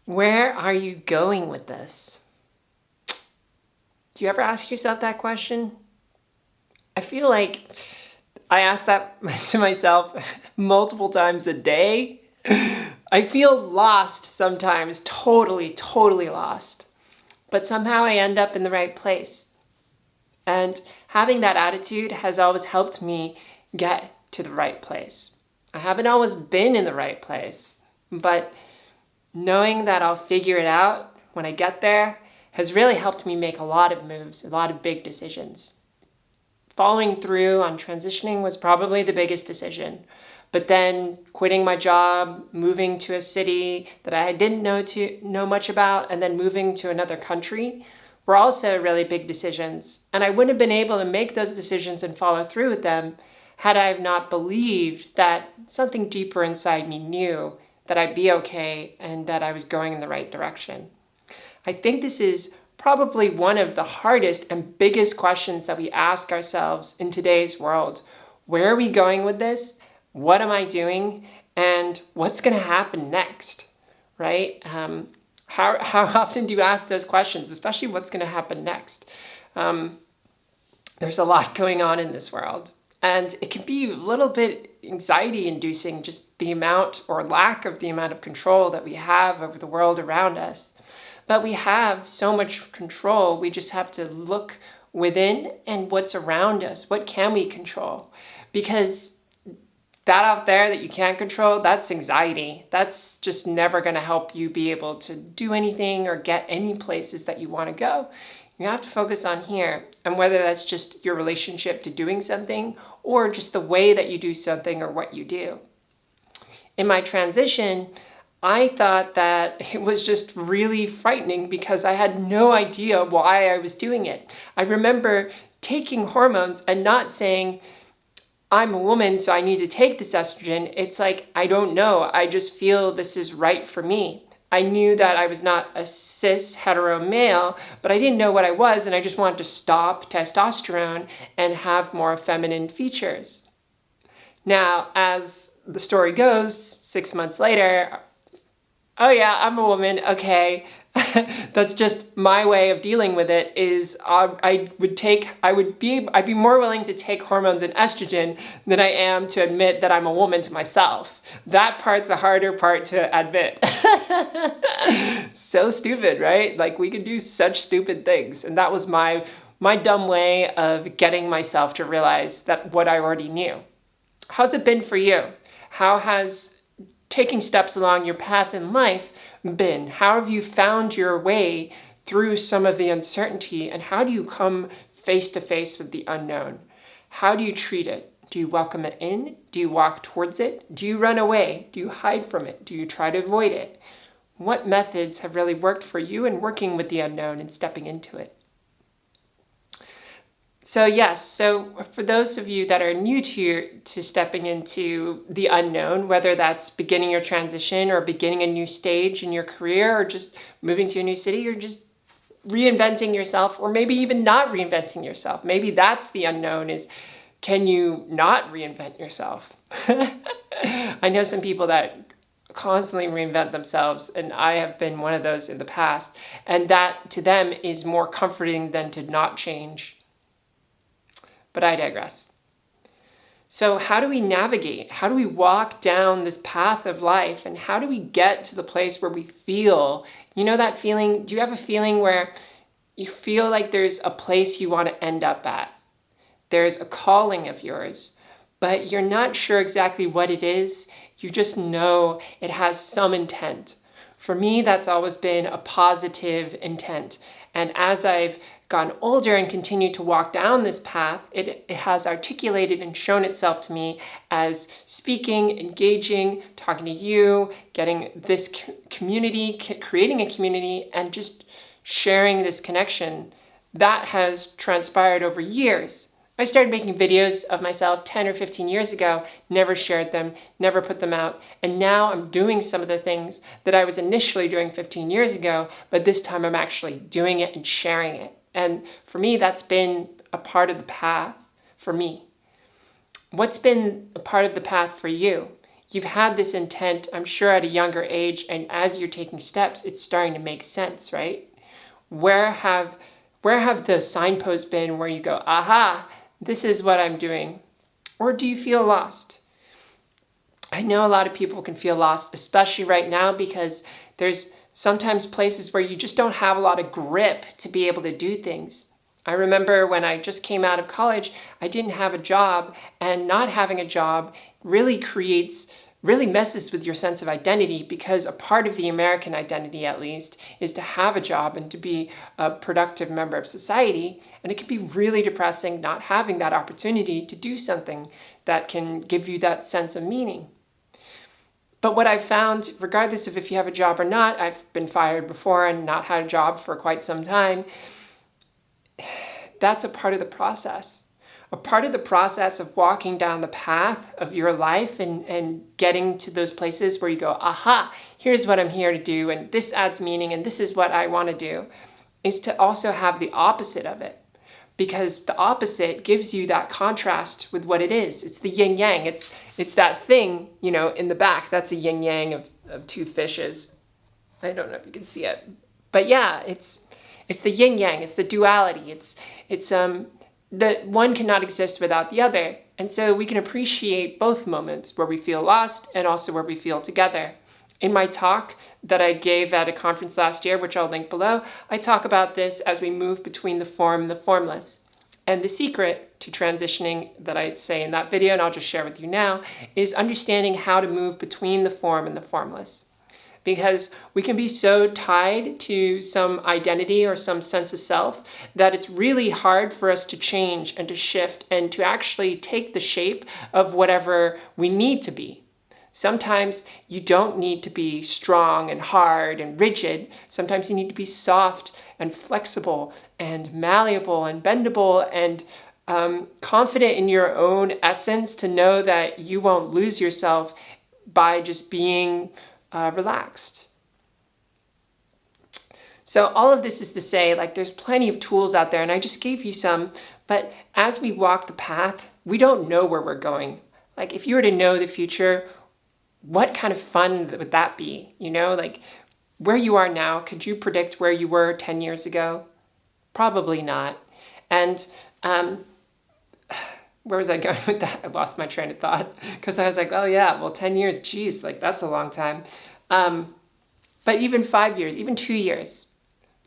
Where are you going with this? Do you ever ask yourself that question? I feel like I ask that to myself multiple times a day. I feel lost sometimes, totally lost. But somehow I end up in the right place. And having that attitude has always helped me get to the right place. I haven't always been in the right place, but knowing that I'll figure it out when I get there has really helped me make a lot of moves, a lot of big decisions. Following through on transitioning was probably the biggest decision. But then quitting my job, moving to a city that I didn't know much about, and then moving to another country were also really big decisions. And I wouldn't have been able to make those decisions and follow through with them had I not believed that something deeper inside me knew that I'd be okay and that I was going in the right direction. I think this is probably one of the hardest and biggest questions that we ask ourselves in today's world. Where are we going with this? What am I doing? And what's going to happen next? Right? How often do you ask those questions, especially what's going to happen next? There's a lot going on in this world. And it can be a little bit anxiety inducing, just the amount or lack of the amount of control that we have over the world around us. But we have so much control, we just have to look within and what's around us. What can we control? Because that out there that you can't control, that's anxiety. That's just never going to help you be able to do anything or get any places that you want to go. You have to focus on here, and whether that's just your relationship to doing something or just the way that you do something or what you do. In my transition, I thought that it was just really frightening because I had no idea why I was doing it. I remember taking hormones and not saying, I'm a woman, so I need to take this estrogen. It's like, I don't know. I just feel this is right for me. I knew that I was not a cis hetero male, but I didn't know what I was, and I just wanted to stop testosterone and have more feminine features. Now, as the story goes, 6 months later, oh yeah, I'm a woman, okay. That's just my way of dealing with it is I'd be more willing to take hormones and estrogen than I am to admit that I'm a woman to myself. That part's a harder part to admit. So stupid, right? Like we could do such stupid things. And that was my dumb way of getting myself to realize that what I already knew. How's it been for you? How has taking steps along your path in life been? How have you found your way through some of the uncertainty, and how do you come face to face with the unknown? How do you treat it? Do you welcome it in? Do you walk towards it? Do you run away? Do you hide from it? Do you try to avoid it? What methods have really worked for you in working with the unknown and stepping into it? So for those of you that are new to stepping into the unknown, whether that's beginning your transition or beginning a new stage in your career or just moving to a new city or just reinventing yourself, or maybe even not reinventing yourself. Maybe that's the unknown is, can you not reinvent yourself? I know some people that constantly reinvent themselves, and I have been one of those in the past, and that to them is more comforting than to not change. But I digress. So how do we navigate? How do we walk down this path of life? And how do we get to the place where we feel, you know that feeling? Do you have a feeling where you feel like there's a place you want to end up at? There's a calling of yours, but you're not sure exactly what it is. You just know it has some intent. For me, that's always been a positive intent. And as I've gotten older and continued to walk down this path, it has articulated and shown itself to me as speaking, engaging, talking to you, getting this community, creating a community, and just sharing this connection. That has transpired over years. I started making videos of myself 10 or 15 years ago, never shared them, never put them out, and now I'm doing some of the things that I was initially doing 15 years ago, but this time I'm actually doing it and sharing it. And for me, that's been a part of the path for me. What's been a part of the path for you? you've had this intent, I'm sure, at a younger age, and as you're taking steps, it's starting to make sense, right? Where have the signposts been where you go, aha, this is what I'm doing? Or do you feel lost? I know a lot of people can feel lost, especially right now, because there's sometimes places where you just don't have a lot of grip to be able to do things. I remember when I just came out of college, I didn't have a job, and not having a job really messes with your sense of identity, because a part of the American identity, at least, is to have a job and to be a productive member of society. And it can be really depressing not having that opportunity to do something that can give you that sense of meaning. But what I've found, regardless of if you have a job or not, I've been fired before and not had a job for quite some time, that's a part of the process. A part of the process of walking down the path of your life and getting to those places where you go, aha, here's what I'm here to do, and this adds meaning, and this is what I want to do, is to also have the opposite of it. Because the opposite gives you that contrast with what it is. It's the yin yang. It's that thing, in the back. That's a yin yang of two fishes. I don't know if you can see it. But yeah, it's the yin yang. It's the duality. It's that one cannot exist without the other. And so we can appreciate both moments where we feel lost and also where we feel together. In my talk that I gave at a conference last year, which I'll link below, I talk about this as we move between the form and the formless. And the secret to transitioning that I say in that video, and I'll just share with you now, is understanding how to move between the form and the formless. Because we can be so tied to some identity or some sense of self that it's really hard for us to change and to shift and to actually take the shape of whatever we need to be. Sometimes you don't need to be strong and hard and rigid. Sometimes you need to be soft and flexible and malleable and bendable and confident in your own essence, to know that you won't lose yourself by just being relaxed. So all of this is to say, there's plenty of tools out there, and I just gave you some, but as we walk the path, we don't know where we're going. If you were to know the future, what kind of fun would that be? Where you are now, could you predict where you were 10 years ago? Probably not. And where was I going with that? I lost my train of thought, because I was like, oh yeah, well, 10 years, geez, that's a long time. But even 5 years, even 2 years,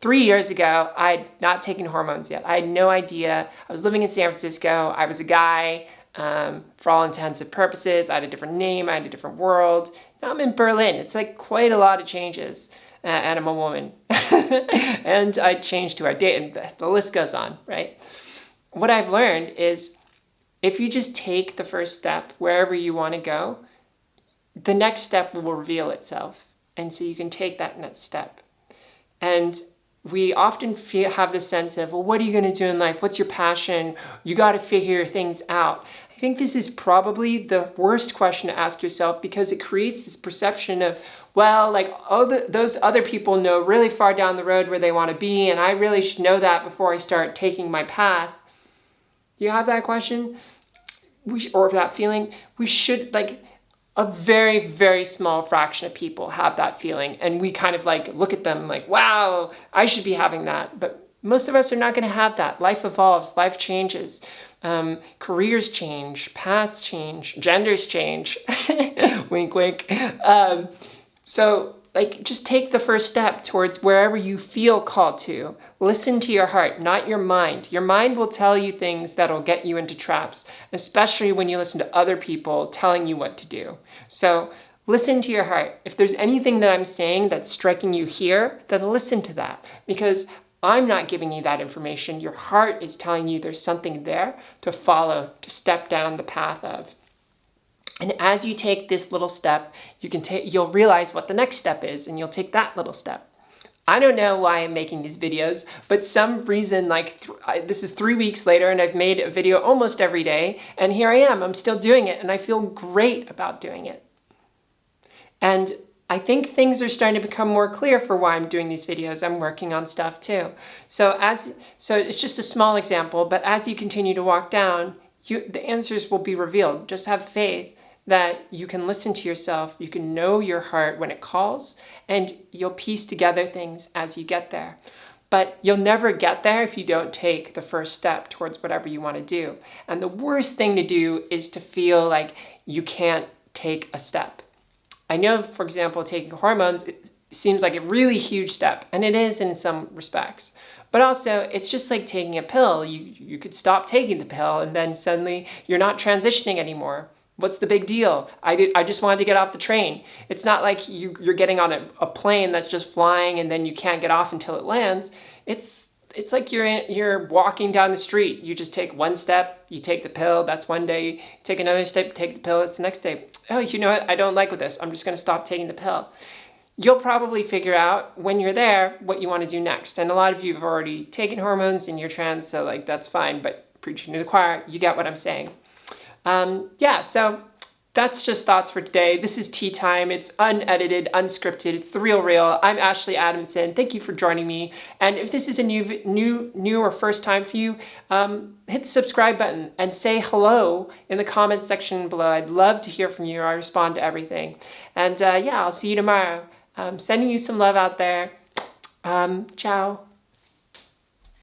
3 years ago, I had not taken hormones yet. I had no idea. I was living in San Francisco. I was a guy. For all intents and purposes, I had a different name, I had a different world. Now I'm in Berlin. It's quite a lot of changes, and I'm a woman. And I changed who I date, and the list goes on, right? What I've learned is if you just take the first step wherever you want to go, the next step will reveal itself. And so you can take that next step. And we often have this sense of, well, what are you going to do in life? What's your passion? You got to figure things out. I think this is probably the worst question to ask yourself, because it creates this perception of, well, those other people know really far down the road where they want to be, and I really should know that before I start taking my path. Do you have that question? Or that feeling? We should, a very, very small fraction of people have that feeling, and we kind of look at them wow, I should be having that. But most of us are not going to have that. Life evolves, life changes, careers change, paths change, genders change. Wink, wink. So just take the first step towards wherever you feel called to. Listen to your heart, not your mind. Your mind will tell you things that'll get you into traps, especially when you listen to other people telling you what to do. So listen to your heart. If there's anything that I'm saying that's striking you here, then listen to that, because I'm not giving you that information. Your heart is telling you there's something there to follow, to step down the path of. And as you take this little step, you'll realize what the next step is, and you'll take that little step. I don't know why I'm making these videos, but some reason, this is 3 weeks later, and I've made a video almost every day, and here I am. I'm still doing it, and I feel great about doing it. And I think things are starting to become more clear for why I'm doing these videos. I'm working on stuff too. So it's just a small example, but as you continue to walk down, the answers will be revealed. Just have faith that you can listen to yourself, you can know your heart when it calls, and you'll piece together things as you get there. But you'll never get there if you don't take the first step towards whatever you want to do. And the worst thing to do is to feel like you can't take a step. I know, for example, taking hormones, it seems like a really huge step, and it is in some respects. But also, it's just like taking a pill. You could stop taking the pill, and then suddenly you're not transitioning anymore. What's the big deal? I just wanted to get off the train. It's not like you're getting on a plane that's just flying and then you can't get off until it lands. It's like you're walking down the street. You just take one step, you take the pill, that's one day. You take another step, take the pill, it's the next day. Oh, you know what? I don't like with this. I'm just going to stop taking the pill. You'll probably figure out when you're there what you want to do next. And a lot of you have already taken hormones and you're trans, so like that's fine. But preaching to the choir, you get what I'm saying. So that's just thoughts for today. This is Tea Time. It's unedited, unscripted. It's the real. I'm Ashley Adamson. Thank you for joining me. And if this is a new or first time for you, hit the subscribe button and say hello in the comments section below. I'd love to hear from you. I respond to everything. And I'll see you tomorrow. Sending you some love out there. Ciao.